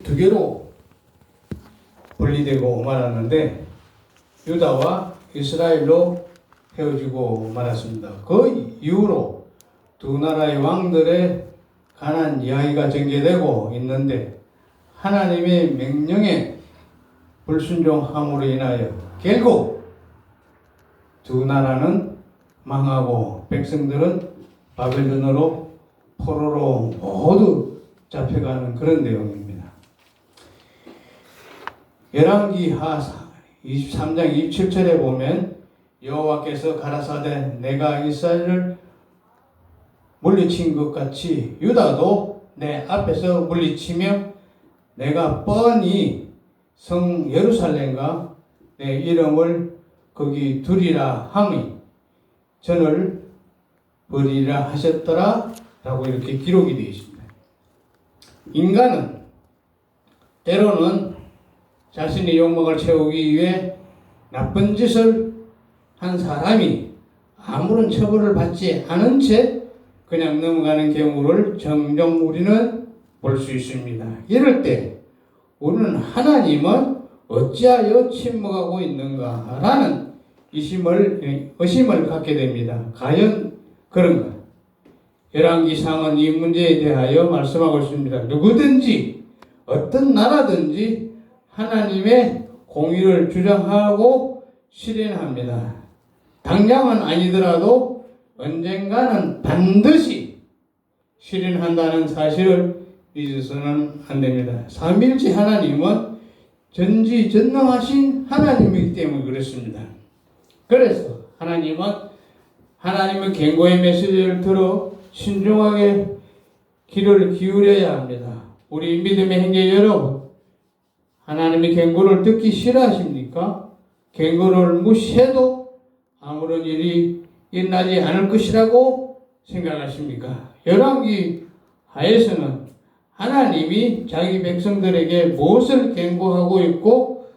두 개로 분리되고 말았는데 유다와 이스라엘로 헤어지고 말았습니다. 그 이후로 두 나라의 왕들의 가난 이야기가 전개되고 있는데 하나님의 명령에 불순종함으로 인하여 결국 두 나라는 망하고 백성들은 바벨론으로 포로로 모두 잡혀가는 그런 내용입니다. 열왕기하 23장 27절에 보면 여호와께서 가라사대 내가 이스라엘을 물리친 것 같이 유다도 내 앞에서 물리치며 내가 뻔히 성 예루살렘과 내 이름을 거기 두리라 함이 전을 버리라 하셨더라 라고 이렇게 기록이 되어 있습니다. 인간은 때로는 자신의 욕망을 채우기 위해 나쁜 짓을 한 사람이 아무런 처벌을 받지 않은 채 그냥 넘어가는 경우를 종종 우리는 볼 수 있습니다. 이럴 때 우리는 하나님은 어찌하여 침묵하고 있는가라는 의심을 갖게 됩니다. 과연 그런가? 열왕기상은 이 문제에 대하여 말씀하고 있습니다. 누구든지 어떤 나라든지 하나님의 공의를 주장하고 실현합니다. 당장은 아니더라도 언젠가는 반드시 실현한다는 사실을 잊어서는 안 됩니다. 삼위일체 하나님은 전지전능하신 하나님이기 때문에 그렇습니다. 그래서 하나님은 하나님의 경고의 메시지를 들어 신중하게 귀를 기울여야 합니다. 우리 믿음의 형제 여러분, 하나님의 경고를 듣기 싫어하십니까? 경고를 무시해도 아무런 일이 일어나지 않을 것이라고 생각하십니까? 열왕기 하에서는 하나님이 자기 백성들에게 무엇을 경고하고 있고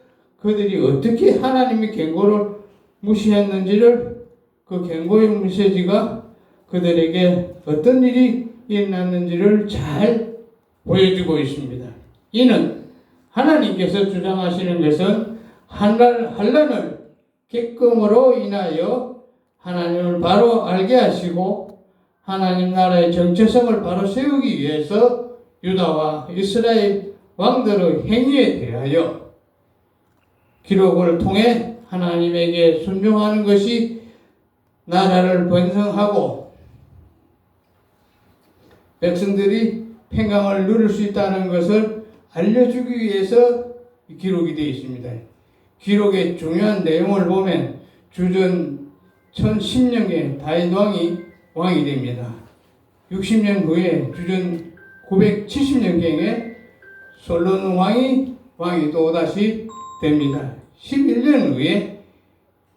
그들이 어떻게 하나님의 경고를 무시했는지를 그 경고의 메시지가 그들에게 어떤 일이 일어났는지를 잘 보여주고 있습니다. 이는 하나님께서 주장하시는 것은 환난을 겪음으로 인하여 하나님을 바로 알게 하시고 하나님 나라의 정체성을 바로 세우기 위해서 유다와 이스라엘 왕들의 행위에 대하여 기록을 통해 하나님에게 순종하는 것이 나라를 번성하고 백성들이 평강을 누릴 수 있다는 것을 알려주기 위해서 기록이 되어 있습니다. 기록의 중요한 내용을 보면 주전 1010년에 다윗 왕이 됩니다. 60년 후에 주전 970년경에 솔로몬 왕이 또다시 됩니다. 11년 후에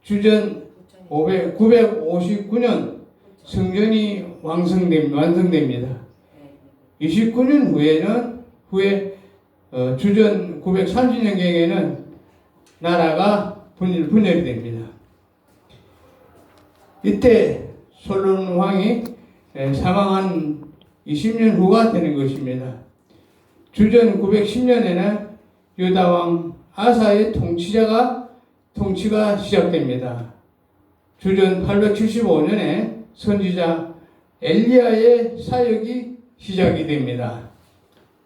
주전 959년 성전이 완성됩니다. 29년 후에 주전 930년경에는 나라가 분열이 됩니다. 이때 솔로몬 왕이 사망한 20년 후가 되는 것입니다. 주전 910년에는 유다 왕 아사의 통치가 시작됩니다. 주전 875년에 선지자 엘리야의 사역이 시작이 됩니다.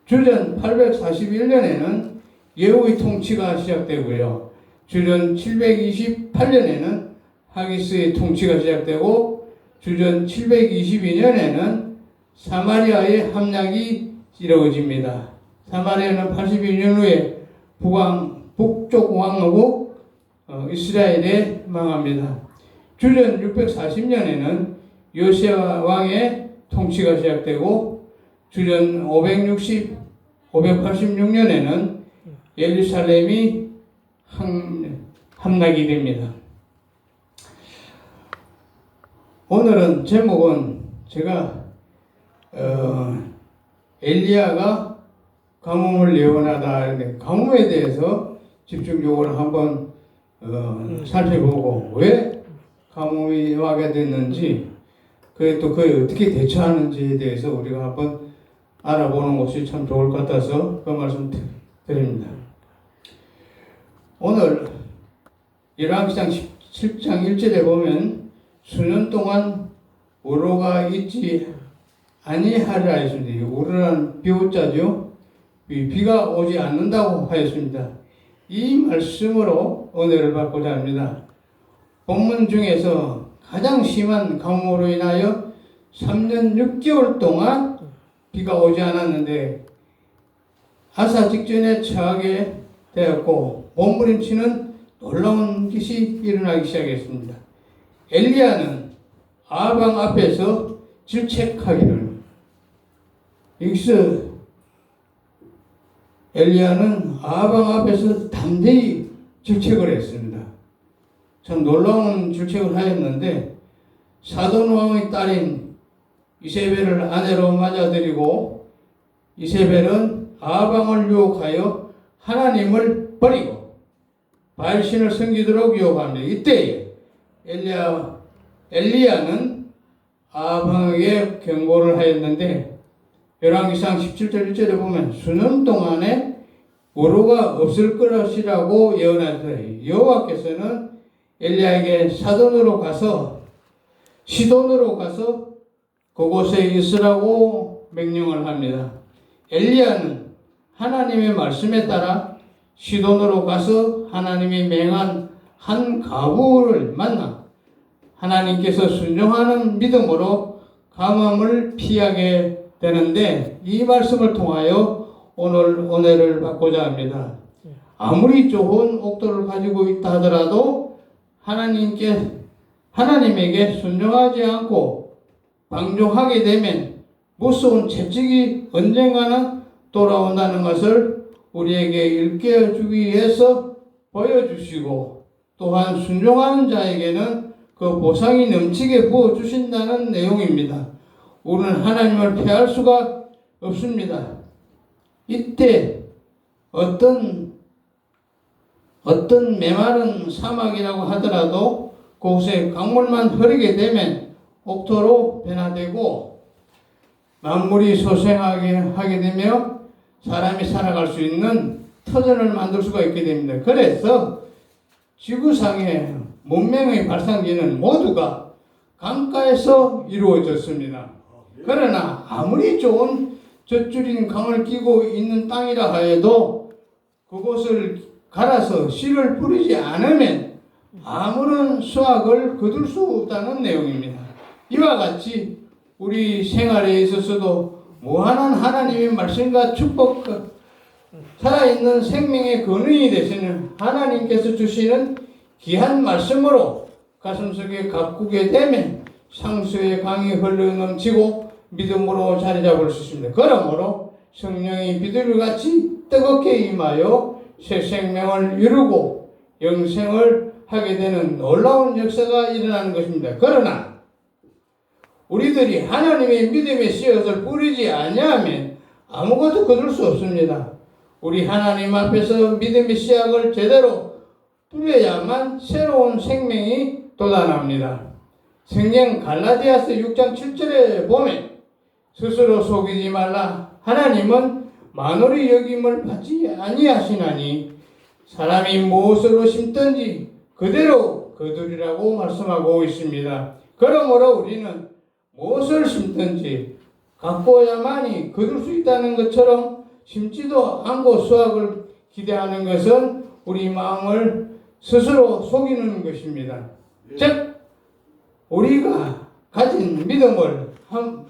주전 841년에는 예후의 통치가 시작되고요. 주전 728년에는 하기스의 통치가 시작되고 주전 722년에는 사마리아의 함락이 이루어집니다. 사마리아는 82년 후에 북쪽 왕하고 이스라엘에 망합니다. 주전 640년에는 요시아 왕의 통치가 시작되고 주전 586년에는 예루살렘이 함락이 됩니다. 오늘은 제목은 제가 엘리야가 가뭄을 예언하다 가뭄에 대해서 집중적으로 한번 살펴보고 왜 가뭄이 와게 됐는지 또 그에 어떻게 대처하는지에 대해서 우리가 한번 알아보는 것이 참 좋을 것 같아서 그 말씀 드립니다. 오늘 열왕기상 17장 1절에 보면 수년 동안 우로가 있지 아니하리라 했습니다. 우로란 비오자죠. 비가 오지 않는다고 하였습니다. 이 말씀으로 은혜를 받고자 합니다. 본문 중에서 가장 심한 가뭄으로 인하여 3년 6개월 동안 비가 오지 않았는데 하사 직전에 처하게 되었고 몸부림치는 놀라운 것이 일어나기 시작했습니다. 엘리야는 아방 앞에서 질책하기를, 여기서 엘리야는 아방 앞에서 담대히 질책을 했습니다. 참 놀라운 질책을 하였는데 사돈 왕의 딸인 이세벨을 아내로 맞아들이고 이세벨은 아방을 유혹하여 하나님을 버리고 바알신을 섬기도록 유혹합니다. 이때 엘리야는 아방에게 경고를 하였는데 열왕기상 17절 1절에 보면 수년 동안에 우로가 없을 것이라고 예언하셨어요. 여호와께서는 엘리야에게 시돈으로 가서 그곳에 있으라고 명령을 합니다. 엘리야는 하나님의 말씀에 따라 시돈으로 가서 하나님이 맹한 한 과부를 만나 하나님께서 순종하는 믿음으로 가뭄을 피하게 되는데 이 말씀을 통하여 오늘 은혜를 받고자 합니다. 아무리 좋은 옥도를 가지고 있다 하더라도 하나님에게 순종하지 않고 방종하게 되면 무서운 채찍이 언젠가는 돌아온다는 것을 우리에게 일깨워주기 위해서 보여주시고 또한 순종하는 자에게는 그 보상이 넘치게 부어주신다는 내용입니다. 우리는 하나님을 피할 수가 없습니다. 이때 어떤 메마른 사막이라고 하더라도 그곳에 강물만 흐르게 되면 옥토로 변화되고 만물이 소생하게 하게 되며 사람이 살아갈 수 있는 터전을 만들 수가 있게 됩니다. 그래서 지구상의 문명의 발상기는 모두가 강가에서 이루어졌습니다. 그러나 아무리 좋은 젖줄인 강을 끼고 있는 땅이라 하여도 그곳을 갈아서 씨를 뿌리지 않으면 아무런 수확을 거둘 수 없다는 내용입니다. 이와 같이 우리 생활에 있어서도 무한한 하나님의 말씀과 축복, 살아있는 생명의 근원이 되시는 하나님께서 주시는 귀한 말씀으로 가슴속에 가꾸게 되면 상수의 강이 흘러넘치고 믿음으로 자리 잡을 수 있습니다. 그러므로 성령이 비둘기같이 뜨겁게 임하여 새 생명을 이루고 영생을 하게 되는 놀라운 역사가 일어나는 것입니다. 그러나 우리들이 하나님의 믿음의 씨앗을 뿌리지 아니하면 아무것도 거둘 수 없습니다. 우리 하나님 앞에서 믿음의 씨앗을 제대로 뿌려야만 새로운 생명이 돋아납니다. 성경 갈라디아서 6장 7절에 보면 스스로 속이지 말라. 하나님은 만홀히 여김을 받지 아니하시나니 사람이 무엇으로 심든지 그대로 거두리라고 말씀하고 있습니다. 그러므로 우리는 무엇을 심든지 가꾸어야만이 거둘 수 있다는 것처럼 심지도 않고 수확을 기대하는 것은 우리 마음을 스스로 속이는 것입니다. 즉 우리가 가진 믿음을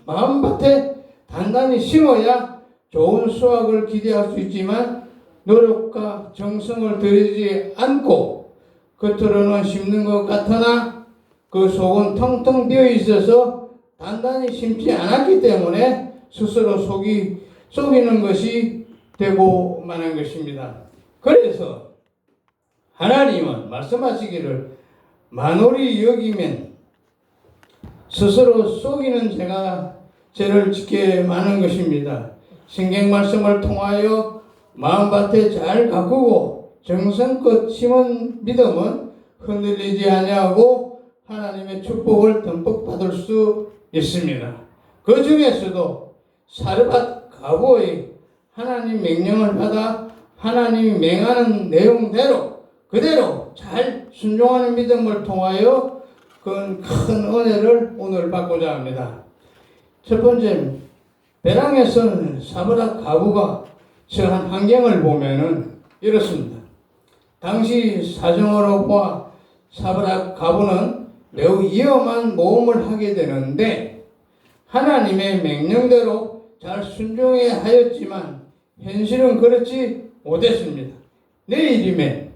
마음밭에 단단히 심어야 좋은 수확을 기대할 수 있지만 노력과 정성을 들이지 않고 겉으로는 심는 것 같으나 그 속은 텅텅 비어 있어서 단단히 심지 않았기 때문에 스스로 속이는 것이 되고 마는 것입니다. 그래서 하나님은 말씀하시기를 만홀히 여기면 스스로 속이는 죄를 짓게 마는 것입니다. 성경 말씀을 통하여 마음밭에 잘 가꾸고 정성껏 심은 믿음은 흔들리지 아니하고 하나님의 축복을 듬뿍 받을 수 있습니다. 그 중에서도 사르밧 과거의 하나님 명령을 받아 하나님이 명하는 내용대로 그대로 잘 순종하는 믿음을 통하여 큰 은혜를 오늘 받고자 합니다. 첫 번째, 베랑에서는 사브락 가부가 처한 환경을 보면은 이렇습니다. 당시 사정으로 보아 사브락 가부는 매우 위험한 모험을 하게 되는데 하나님의 명령대로 잘 순종해야 하였지만 현실은 그렇지 못했습니다. 내일이면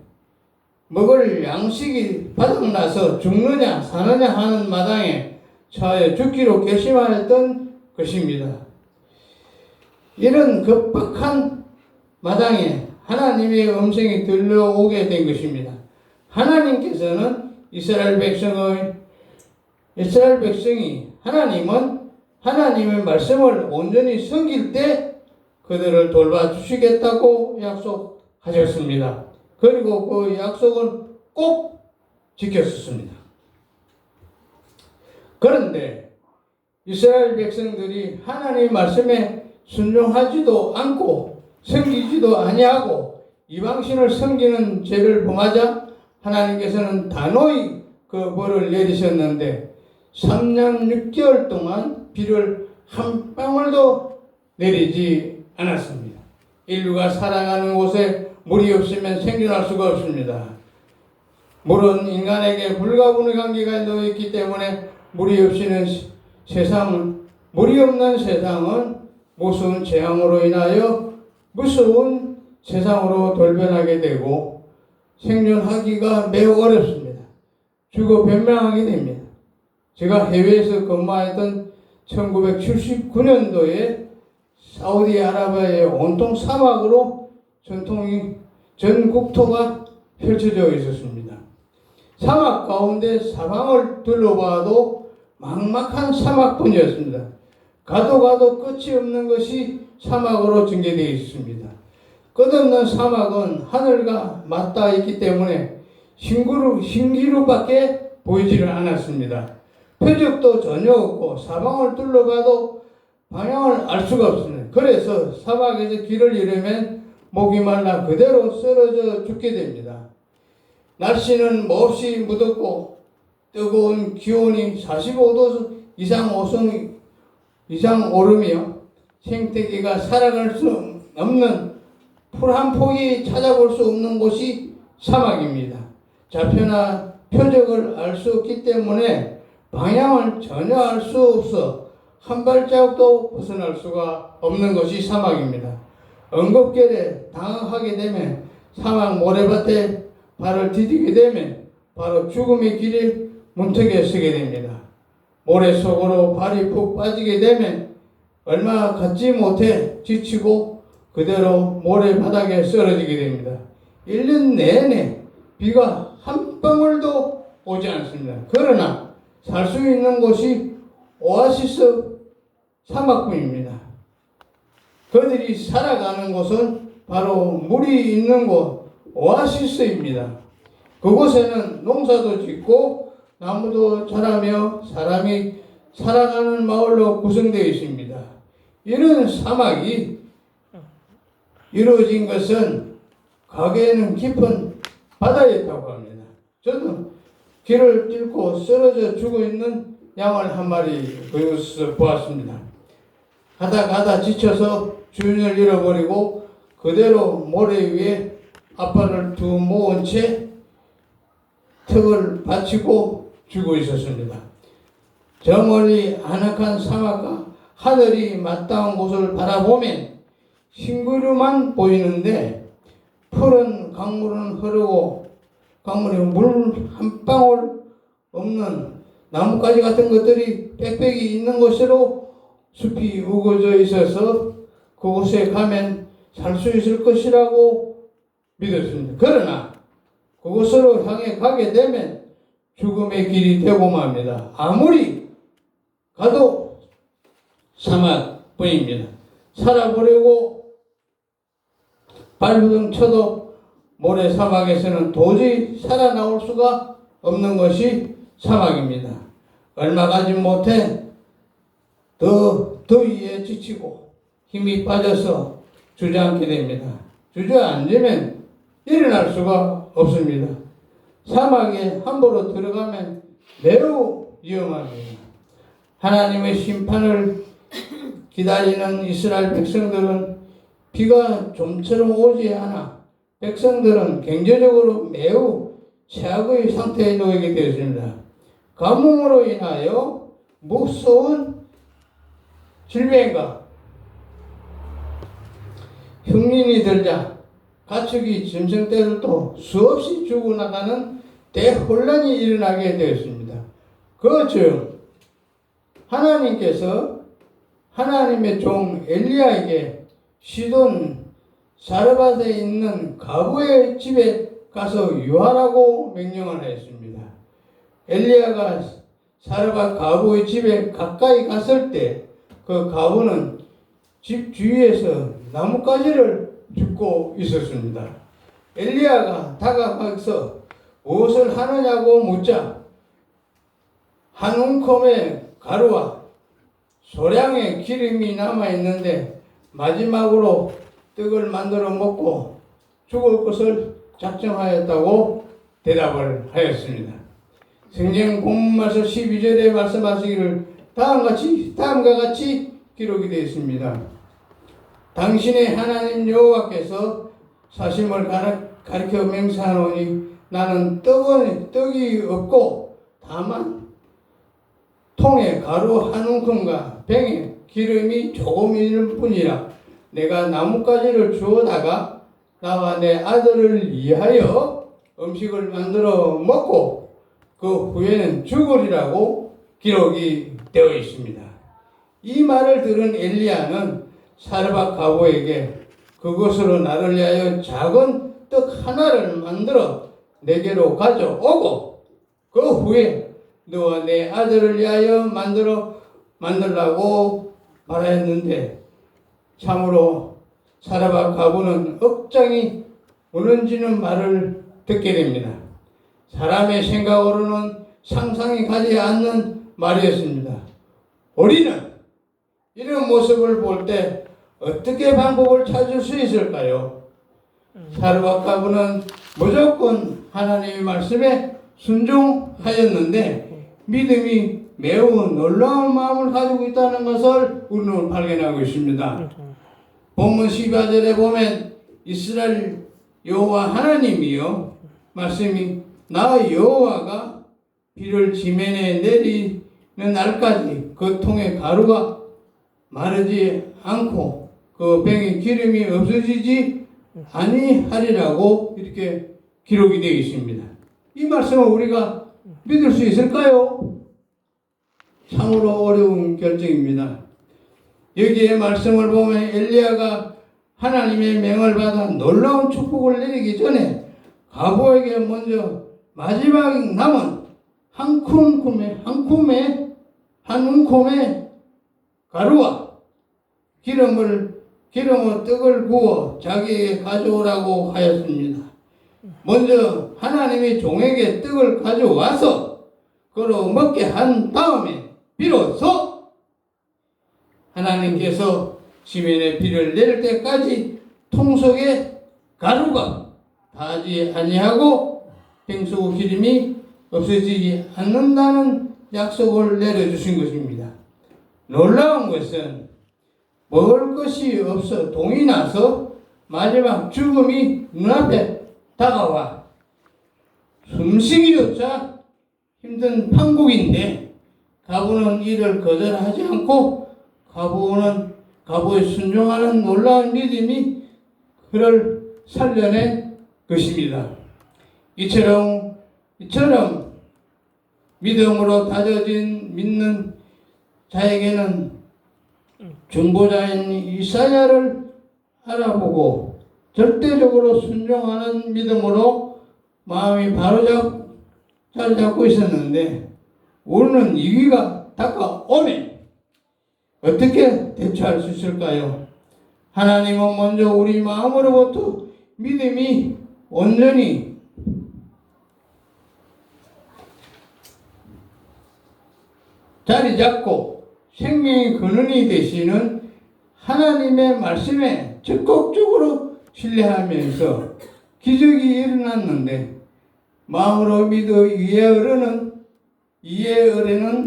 먹을 양식이 바닥나서 죽느냐 사느냐 하는 마당에 처하여 죽기로 결심하였던 것입니다. 이런 급박한 마당에 하나님의 음성이 들려오게 된 것입니다. 하나님께서는 이스라엘 백성이 하나님의 말씀을 온전히 섬길 때 그들을 돌봐주시겠다고 약속하셨습니다. 그리고 그 약속은 꼭 지켰었습니다. 그런데 이스라엘 백성들이 하나님의 말씀에 순종하지도 않고 섬기지도 아니하고 이방신을 섬기는 죄를 범하자 하나님께서는 단호히 그 벌을 내리셨는데 3년 6개월 동안 비를 한 방울도 내리지 않았습니다. 인류가 살아가는 곳에 물이 없으면 생존할 수가 없습니다. 물은 인간에게 불가분의 관계가 놓여있기 때문에 물이 없는 세상은 무서운 재앙으로 인하여 무서운 세상으로 돌변하게 되고 생존하기가 매우 어렵습니다. 죽어 변명하게 됩니다. 제가 해외에서 근무했던 1979년도에 사우디아라비아의 온통 사막으로 전 국토가 펼쳐져 있었습니다. 사막 가운데 사방을 둘러봐도 막막한 사막뿐이었습니다. 가도 끝이 없는 것이 사막으로 전개되어 있습니다. 끝없는 사막은 하늘과 맞닿아 있기 때문에 신기루밖에 보이지를 않았습니다. 표적도 전혀 없고 사방을 둘러봐도 방향을 알 수가 없습니다. 그래서 사막에서 길을 잃으면 목이 말라 그대로 쓰러져 죽게 됩니다. 날씨는 몹시 무덥고 뜨거운 기온이 45도 이상 오르며 생태계가 살아갈 수 없는 풀 한 폭이 찾아볼 수 없는 곳이 사막입니다. 좌표나 표적을 알 수 없기 때문에 방향을 전혀 알 수 없어 한 발자국도 벗어날 수가 없는 것이 사막입니다. 응급결에 당황하게 되면 사막 모래밭에 발을 디디게 되면 바로 죽음의 길에 문턱에 서게 됩니다. 모래 속으로 발이 푹 빠지게 되면 얼마 갖지 못해 지치고 그대로 모래 바닥에 쓰러지게 됩니다. 1년 내내 비가 한 방울도 오지 않습니다. 그러나 살 수 있는 곳이 오아시스 사막뿐입니다. 그들이 살아가는 곳은 바로 물이 있는 곳 오아시스입니다. 그곳에는 농사도 짓고 나무도 자라며 사람이 살아가는 마을로 구성되어 있습니다. 이런 사막이 이루어진 것은 과거에는 깊은 바다였다고 합니다. 저도 길을 잃고 쓰러져 죽어 있는 양을 한 마리 그곳에서 보았습니다. 가다 지쳐서 주인을 잃어버리고 그대로 모래 위에 앞발을 두 모은 채 턱을 받치고 죽어 있었습니다. 저 멀리 아늑한 사막과 하늘이 맞닿은 곳을 바라보면 싱그루만 보이는데 푸른 강물은 흐르고 강물에 물 한 방울 없는 나뭇가지 같은 것들이 빽빽이 있는 곳으로 숲이 우거져 있어서 그곳에 가면 살 수 있을 것이라고 믿었습니다. 그러나 그곳으로 향해 가게 되면 죽음의 길이 되고 맙니다. 아무리 가도 사막뿐입니다. 살아보려고 발부둥 쳐도 모래 사막에서는 도저히 살아나올 수가 없는 것이 사막입니다. 얼마 가지 못해 더위에 지치고 힘이 빠져서 주저앉게 됩니다. 주저앉으면 일어날 수가 없습니다. 사막에 함부로 들어가면 매우 위험합니다. 하나님의 심판을 기다리는 이스라엘 백성들은 비가 좀처럼 오지 않아 백성들은 경제적으로 매우 최악의 상태에 놓이게 되었습니다. 가뭄으로 인하여 무서운 질병과 흉년이 들자 가축이 짐승떼들도 수없이 죽어나가는 대혼란이 일어나게 되었습니다. 그중 하나님께서 하나님의 종 엘리야에게 시돈 사르밧에 있는 과부의 집에 가서 유하라고 명령을 하였습니다. 엘리야가 사르밧 과부의 집에 가까이 갔을 때 그 과부는 집 주위에서 나뭇가지를 줍고 있었습니다. 엘리야가 다가가서 무엇을 하느냐고 묻자 한 움큼의 가루와 소량의 기름이 남아있는데 마지막으로 떡을 만들어 먹고 죽을 것을 작정하였다고 대답을 하였습니다. 성경 본문에서 12절에 말씀하시기를 다음과 같이 기록이 되어 있습니다. 당신의 하나님 여호와께서 사심을 가리켜 맹세하노니 나는 떡이 없고 다만 통에 가루 한 움큼과 병에 기름이 조금일 뿐이라 내가 나뭇가지를 주워다가 나와 내 아들을 위하여 음식을 만들어 먹고 그 후에는 죽으리라고 기록이 되어 있습니다. 이 말을 들은 엘리야는 사르밧 과부에게 그것으로 나를 위하여 작은 떡 하나를 만들어 내게로 가져오고 그 후에 너와 내 아들을 위하여 만들라고 말하였는데 참으로 사르밧 과부는 억장이 무너지는 말을 듣게 됩니다. 사람의 생각으로는 상상이 가지 않는 말이었습니다. 우리는 이런 모습을 볼 때 어떻게 방법을 찾을 수 있을까요? 사르밧 과부는 무조건 하나님의 말씀에 순종하였는데 믿음이 매우 놀라운 마음을 가지고 있다는 것을 우리는 발견하고 있습니다. 본문 12절에 보면 이스라엘 여호와 하나님이요 말씀이 나 여호와가 비를 지면에 내리는 날까지 그 통에 가루가 마르지 않고 그 병에 기름이 없어지지 아니하리라고 이렇게 기록이 되어 있습니다. 이 말씀을 우리가 믿을 수 있을까요? 참으로 어려운 결정입니다. 여기에 말씀을 보면 엘리야가 하나님의 명을 받아 놀라운 축복을 내리기 전에 과부에게 먼저 마지막 남은 한 움큼의 가루와 기름으로 떡을 구워 자기에게 가져오라고 하였습니다. 먼저 하나님이 종에게 떡을 가져와서 그로 먹게 한 다음에 비로소 하나님께서 지면에 비를 내릴 때까지 통 속에 가루가 닿지 아니하고 병수 기름이 없어지지 않는다는 약속을 내려주신 것입니다. 놀라운 것은 먹을 것이 없어 동이 나서 마지막 죽음이 눈앞에 다가와 숨쉬기조차 힘든 판국인데 과부는 이를 거절하지 않고 과부에 순종하는 놀라운 믿음이 그를 살려낸 것입니다. 이처럼 믿음으로 다져진 믿는 자에게는 중보자인 이사야를 알아보고 절대적으로 순종하는 믿음으로 마음이 자리 잡고 있었는데 우리는 위기가 다가오면 어떻게 대처할 수 있을까요? 하나님은 먼저 우리 마음으로부터 믿음이 온전히 자리 잡고 생명의 근원이 되시는 하나님의 말씀에 적극적으로 신뢰하면서 기적이 일어났는데 마음으로 믿어 이에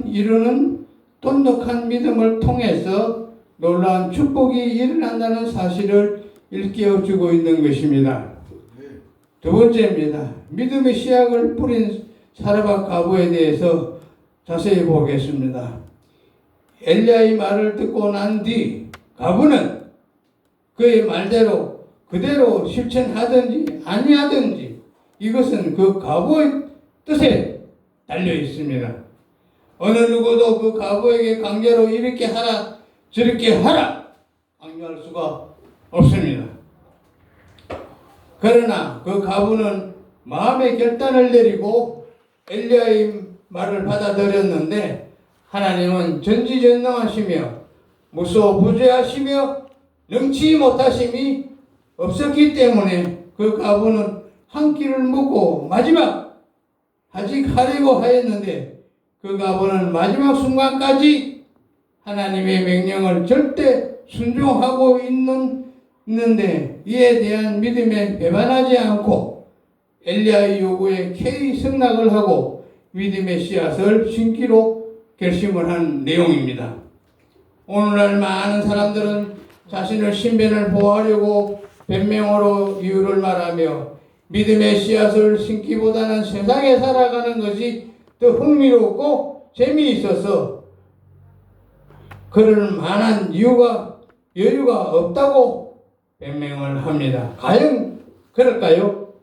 이르는 돈독한 믿음을 통해서 놀라운 축복이 일어난다는 사실을 일깨워주고 있는 것입니다. 두 번째입니다. 믿음의 씨앗을 뿌린 사르밧 과부에 대해서 자세히 보겠습니다. 엘리야의 말을 듣고 난 뒤 과부는 그의 말대로 그대로 실천하든지 아니하든지 이것은 그 과부의 뜻에 달려 있습니다. 어느 누구도 그 과부에게 강제로 이렇게 하라 저렇게 하라 강요할 수가 없습니다. 그러나 그 과부는 마음의 결단을 내리고 엘리야의 말을 받아들였는데 하나님은 전지전능하시며 무소부재하시며 능치 못하심이 없었기 때문에 그 과부는 한 끼를 먹고 마지막 아직 하려고 하였는데 그 과부는 마지막 순간까지 하나님의 명령을 절대 순종하고 있는데 이에 대한 믿음에 배반하지 않고 엘리야의 요구에 쾌히 승낙을 하고 믿음의 씨앗을 심기로 결심을 한 내용입니다. 오늘날 많은 사람들은 자신의 신변을 보호하려고 변명으로 이유를 말하며 믿음의 씨앗을 심기보다는 세상에 살아가는 것이 더 흥미롭고 재미있어서 그럴 만한 여유가 없다고 변명을 합니다. 과연 그럴까요?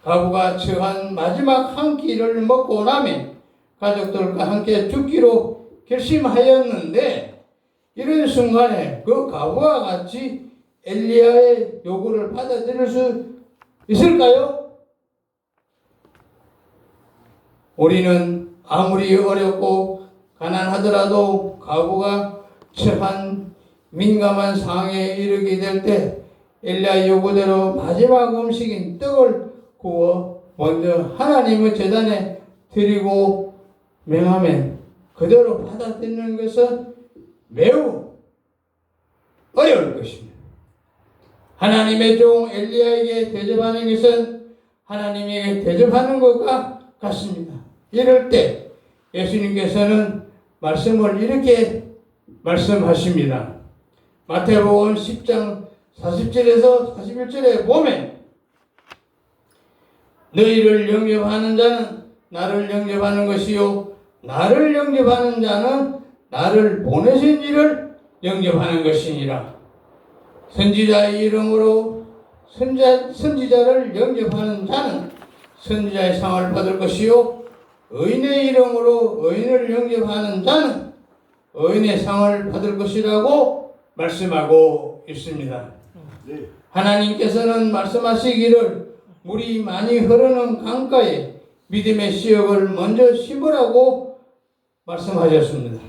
과부가 처한 마지막 한 끼를 먹고 나면 가족들과 함께 죽기로 결심하였는데 이런 순간에 그 과부와 같이 엘리야의 요구를 받아들일 수 있을까요? 우리는 아무리 어렵고 가난하더라도 과부가 처한 민감한 상황에 이르게 될 때 엘리야 요구대로 마지막 음식인 떡을 구워 먼저 하나님의 제단에 드리고 명하면 그대로 받아들이는 것은 매우 어려울 것입니다. 하나님의 종 엘리야에게 대접하는 것은 하나님에게 대접하는 것과 같습니다. 이럴 때 예수님께서는 말씀을 이렇게 말씀하십니다. 마태복음 10장 40절에서 41절에 보면 너희를 영접하는 자는 나를 영접하는 것이요 나를 영접하는 자는 나를 보내신 이를 영접하는 것이니라. 선지자의 이름으로 선지자를 영접하는 자는 선지자의 상을 받을 것이요 의인의 이름으로 의인을 영접하는 자는 의인의 상을 받을 것이라고 말씀하고 있습니다. 하나님께서는 말씀하시기를 물이 많이 흐르는 강가에 믿음의 씨앗을 먼저 심으라고 말씀하셨습니다.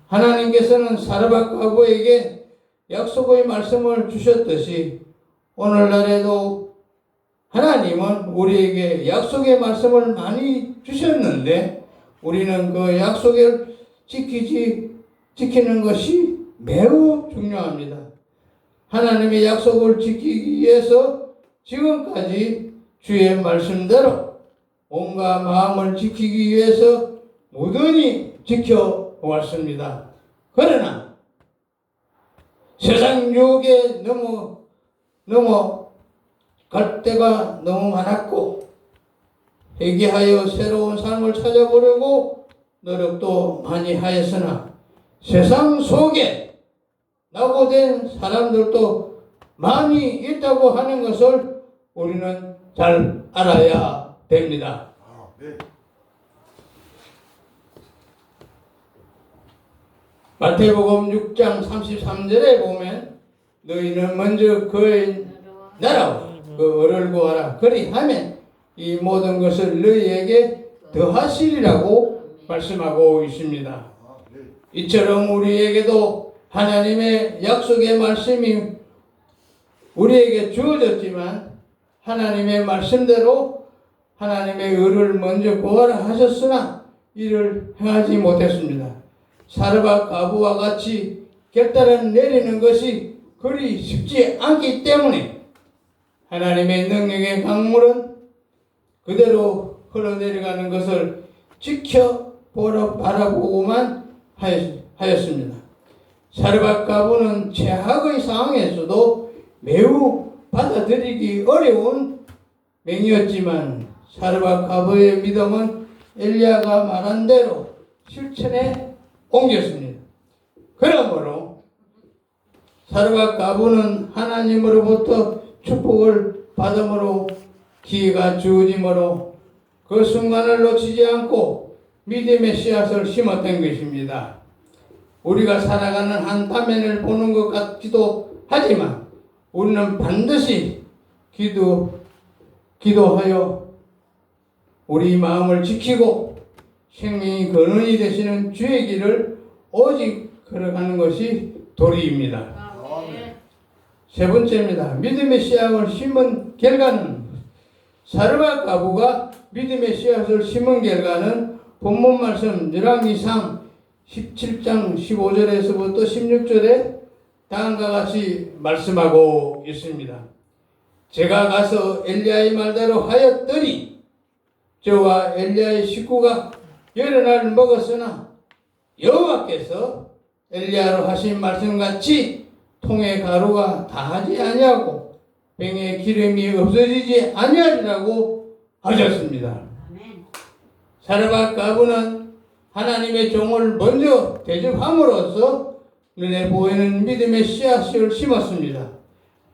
하나님께서는 사르밧 과부에게 약속의 말씀을 주셨듯이 오늘날에도 하나님은 우리에게 약속의 말씀을 많이 주셨는데 우리는 그 약속을 지키는 것이 매우 중요합니다. 하나님의 약속을 지키기 위해서 지금까지 주의 말씀대로 몸과 마음을 지키기 위해서 무던히 지켜왔습니다. 그러나 세상 유혹에 넘어갈 때가 너무 많았고 회개하여 새로운 삶을 찾아보려고 노력도 많이 하였으나 세상 속에 낙오된 사람들도 많이 있다고 하는 것을 우리는 잘 알아야 됩니다. 마태복음 6장 33절에 보면 너희는 먼저 그의 나라와 그 의를 구하라. 그리하면 이 모든 것을 너희에게 더하시리라고 말씀하고 있습니다. 이처럼 우리에게도 하나님의 약속의 말씀이 우리에게 주어졌지만 하나님의 말씀대로 하나님의 의를 먼저 구하라 하셨으나 이를 행하지 못했습니다. 사르밧 과부와 같이 결단을 내리는 것이 그리 쉽지 않기 때문에 하나님의 능력의 강물은 그대로 흘러내려가는 것을 바라보고만 하였습니다. 사르밧 과부는 최악의 상황에서도 매우 받아들이기 어려운 맹이었지만 사르밧 과부의 믿음은 엘리야가 말한 대로 실천에 옮겼습니다. 그러므로 사르밧 과부는 하나님으로부터 축복을 받음으로 기회가 주어지므로 그 순간을 놓치지 않고 믿음의 씨앗을 심었던 것입니다. 우리가 살아가는 한 화면을 보는 것 같기도 하지만 우리는 반드시 기도하여 우리 마음을 지키고 생명이 근원이 되시는 주의 길을 오직 걸어가는 것이 도리입니다. 세 번째입니다. 믿음의 씨앗을 심은 결과는 사르밧 과부가 믿음의 씨앗을 심은 결과는 본문 말씀 열왕기상 17장 15절에서부터 16절에 다음과 같이 말씀하고 있습니다. 제가 가서 엘리야의 말대로 하였더니 저와 엘리야의 식구가 여러 날 먹었으나 여호와께서 엘리야로 하신 말씀같이 통에 가루가 다하지 아니하고 병에 기름이 없어지지 아니하리라고 하셨습니다. 사르밧 과부는 하나님의 종을 먼저 대접함으로써 눈에 보이는 믿음의 씨앗을 심었습니다.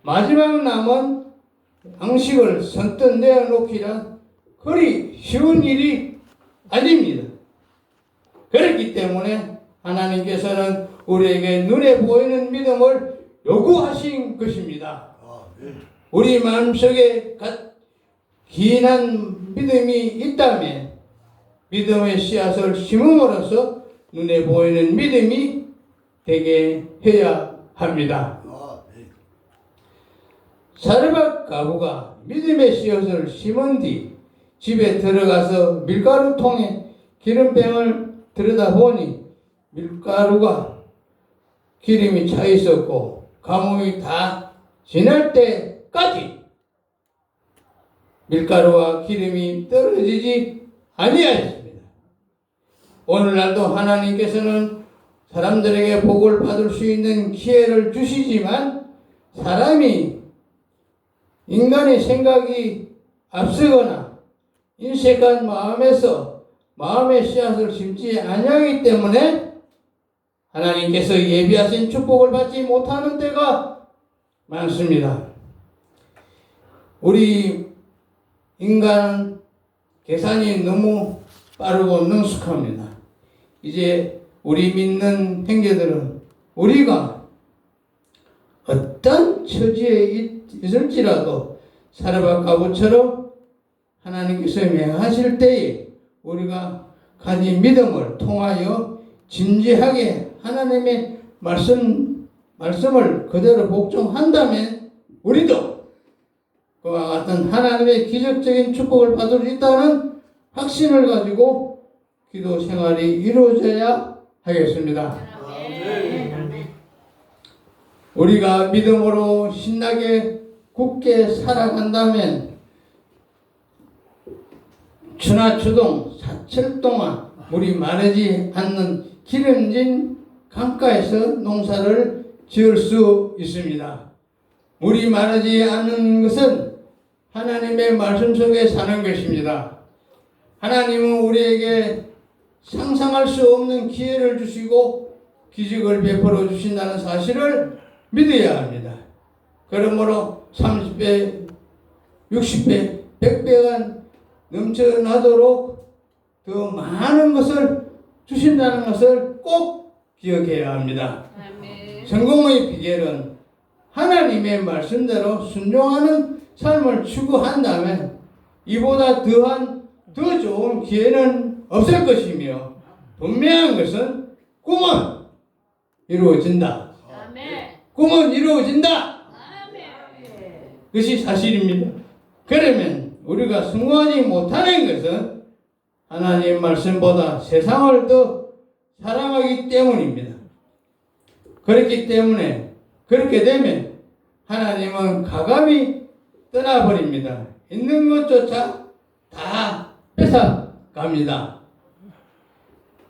마지막 남은 양식을 선뜻 내어놓기란 그리 쉬운 일이 아닙니다. 그렇기 때문에 하나님께서는 우리에게 눈에 보이는 믿음을 요구하신 것입니다. 우리 마음속에 기인한 믿음이 있다면 믿음의 씨앗을 심음으로써 눈에 보이는 믿음이 되게 해야 합니다. 사르밧 과부가 믿음의 씨앗을 심은 뒤 집에 들어가서 밀가루통에 기름병을 들여다보니 밀가루가 기름이 차 있었고 감옥이 다 지날 때까지 밀가루와 기름이 떨어지지 아니하였습니다. 오늘날도 하나님께서는 사람들에게 복을 받을 수 있는 기회를 주시지만 사람이 인간의 생각이 앞서거나 인색한 마음에서 마음의 씨앗을 심지 아니하기 때문에 하나님께서 예비하신 축복을 받지 못하는 때가 많습니다. 우리 인간은 계산이 너무 빠르고 능숙합니다. 이제 우리 믿는 형제들은 우리가 어떤 처지에 있을지라도 사르밧 과부처럼 하나님께서 명하실 때에 우리가 가진 믿음을 통하여 진지하게 하나님의 말씀을 그대로 복종한다면 우리도 그와 같은 하나님의 기적적인 축복을 받을 수 있다는 확신을 가지고 기도 생활이 이루어져야 하겠습니다. 우리가 믿음으로 신나게 굳게 살아간다면 추나 추동 사철 동안 물이 마르지 않는 기름진 강가에서 농사를 지을 수 있습니다. 물이 마르지 않는 것은 하나님의 말씀 속에 사는 것입니다. 하나님은 우리에게 상상할 수 없는 기회를 주시고 기적을 베풀어 주신다는 사실을 믿어야 합니다. 그러므로 30배, 60배, 100배가 넘쳐나도록 더 많은 것을 주신다는 것을 꼭 기억해야 합니다. 성공의 비결은 하나님의 말씀대로 순종하는 삶을 추구한다면 이보다 더 좋은 기회는 없을 것이며 분명한 것은 꿈은 이루어진다. 꿈은 이루어진다. 그것이 사실입니다. 그러면 우리가 성공하지 못하는 것은 하나님의 말씀보다 세상을 더 사랑하기 때문입니다. 그렇기 때문에 그렇게 되면 하나님은 가감히 떠나버립니다. 있는 것조차 다 뺏어갑니다.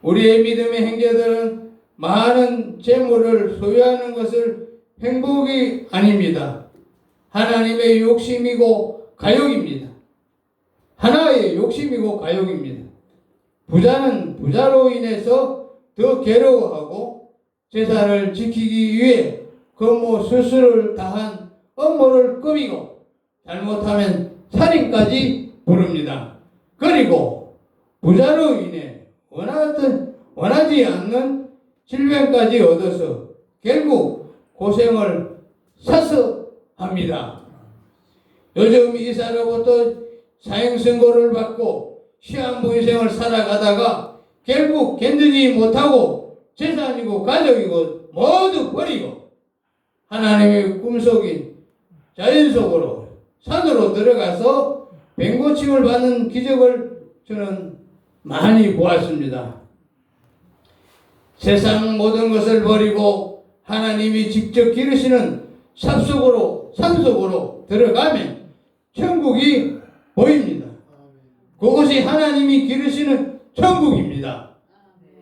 우리의 믿음의 형제들은 많은 재물을 소유하는 것을 행복이 아닙니다. 하나님의 욕심이고 가욕입니다. 하나의 욕심이고 가욕입니다. 부자는 부자로 인해서 더 괴로워하고 재산을 지키기 위해 거모 수술을 다한 업무를 꾸미고 잘못하면 살인까지 부릅니다. 그리고 부자로 인해 원하지 않는 질병까지 얻어서 결국 고생을 사서 합니다. 요즘 이사로부터 사형선고를 받고 시한부 인생을 살아가다가 결국 견디지 못하고 재산이고 가족이고 모두 버리고 하나님의 꿈속인 자연 속으로 산으로 들어가서 병고침을 받는 기적을 저는 많이 보았습니다. 세상 모든 것을 버리고 하나님이 직접 기르시는 산속으로 들어가면 천국이 보입니다. 그것이 하나님이 기르시는 천국입니다.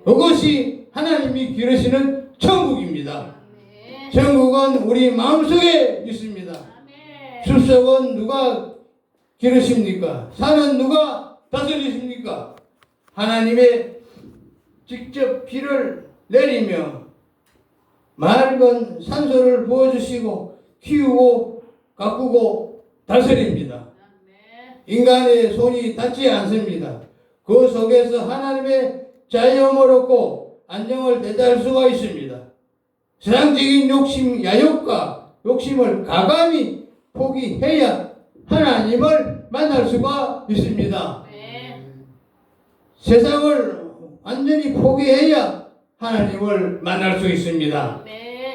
그것이 하나님이 기르시는 천국입니다. 천국은 우리 마음속에 있습니다. 숲속은 누가 기르십니까? 산은 누가 다스리십니까? 하나님의 직접 비를 내리며 맑은 산소를 부어주시고 키우고 가꾸고 다스립니다. 인간의 손이 닿지 않습니다. 그 속에서 하나님의 자유함을 얻고 안정을 되찾을 수가 있습니다. 세상적인 야욕과 욕심을 가감히 포기해야 하나님을 만날 수가 있습니다. 세상을 완전히 포기해야 하나님을 만날 수 있습니다.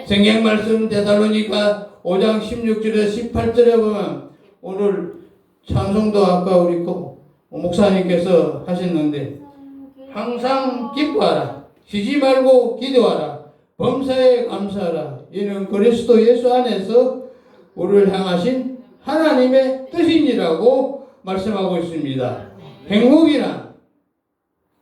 성경 말씀 데살로니가 5장 16절에 18절에 보면 오늘 찬송도 아까 우리 목사님께서 하셨는데 항상 기뻐하라 쉬지 말고 기도하라 범사에 감사하라 이는 그리스도 예수 안에서 우리를 향하신 하나님의 뜻이니라고 말씀하고 있습니다. 행복이란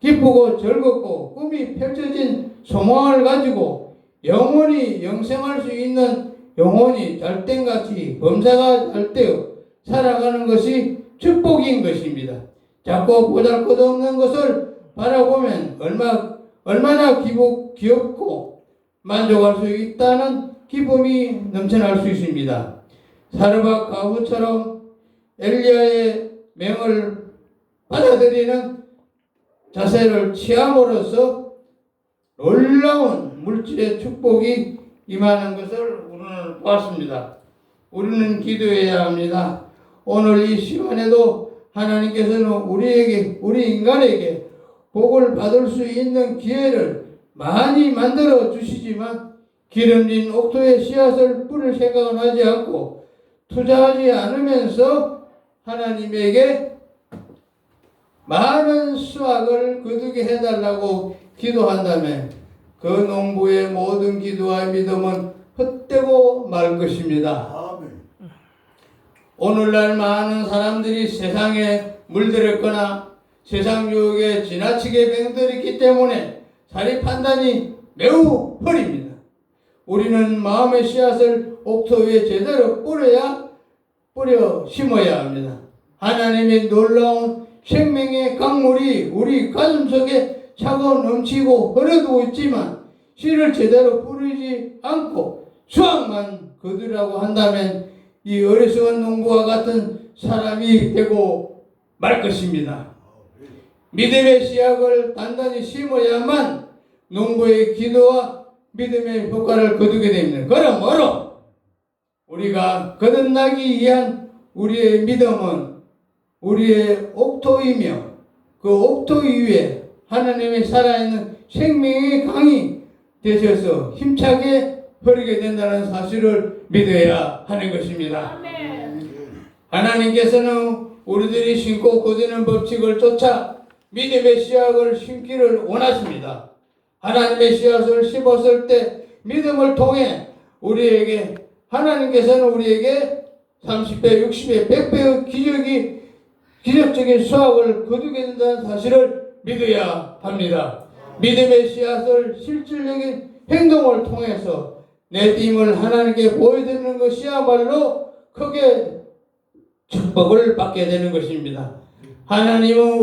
기쁘고 즐겁고 꿈이 펼쳐진 소망을 가지고 영원히 영생할 수 있는 영혼이 잘된같이 범사가 잘되어 살아가는 것이 축복인 것입니다. 자꾸 보잘것없는 것을 바라보면 얼마나 귀엽고 만족할 수 있다는 기쁨이 넘쳐날 수 있습니다. 사르밧 과부처럼 엘리야의 명을 받아들이는 자세를 취함으로써 놀라운 물질의 축복이 임하는 것을 우리는 보았습니다. 우리는 기도해야 합니다. 오늘 이 시간에도 하나님께서는 우리 인간에게 복을 받을 수 있는 기회를 많이 만들어 주시지만 기름진 옥토의 씨앗을 뿌릴 생각은 하지 않고 투자하지 않으면서 하나님에게 많은 수확을 거두게 해달라고 기도한다면 그 농부의 모든 기도와 믿음은 헛되고 말 것입니다. 오늘날 많은 사람들이 세상에 물들었거나 세상 유혹에 지나치게 병들었기 때문에 자리 판단이 매우 흐립니다. 우리는 마음의 씨앗을 옥토 위에 제대로 뿌려 심어야 합니다. 하나님의 놀라운 생명의 강물이 우리 가슴속에 차고 넘치고 흐르고 있지만 씨를 제대로 뿌리지 않고 수확만 거두라고 한다면 이 어리석은 농부와 같은 사람이 되고 말 것입니다. 믿음의 씨앗을 단단히 심어야만 농부의 기도와 믿음의 효과를 거두게 됩니다. 그러므로 우리가 거듭나기 위한 우리의 믿음은 우리의 옥토이며 그 옥토 위에 하나님의 살아있는 생명의 강이 되셔서 힘차게 흐르게 된다는 사실을 믿어야 하는 것입니다. 아멘. 하나님께서는 우리들이 심고 거두는 법칙을 쫓아 믿음의 씨앗을 심기를 원하십니다. 하나님의 씨앗을 심었을 때 믿음을 통해 우리에게 하나님께서는 우리에게 30배, 60배, 100배의 기적적인 수확을 거두게 된다는 사실을 믿어야 합니다. 믿음의 씨앗을 실질적인 행동을 통해서 내힘을 하나님께 보여드리는 것이야말로 크게 축복을 받게 되는 것입니다. 하나님은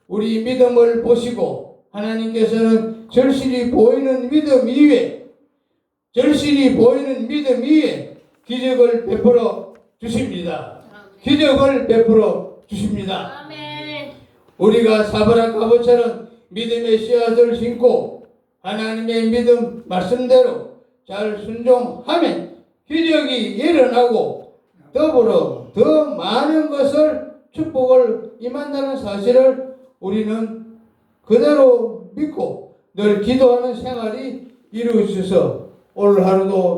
우리 믿음을 보시고 하나님께서는 절실히 보이는 믿음 위에 기적을 베풀어 주십니다. 기적을 베풀어 주십니다. 우리가 사바랑 가보처럼 믿음의 씨앗을 심고 하나님의 믿음 말씀대로 잘 순종하면 기적이 일어나고 더불어 더 많은 것을 축복을 임한다는 사실을 우리는 그대로 믿고 늘 기도하는 생활이 이루어져서 오늘 하루도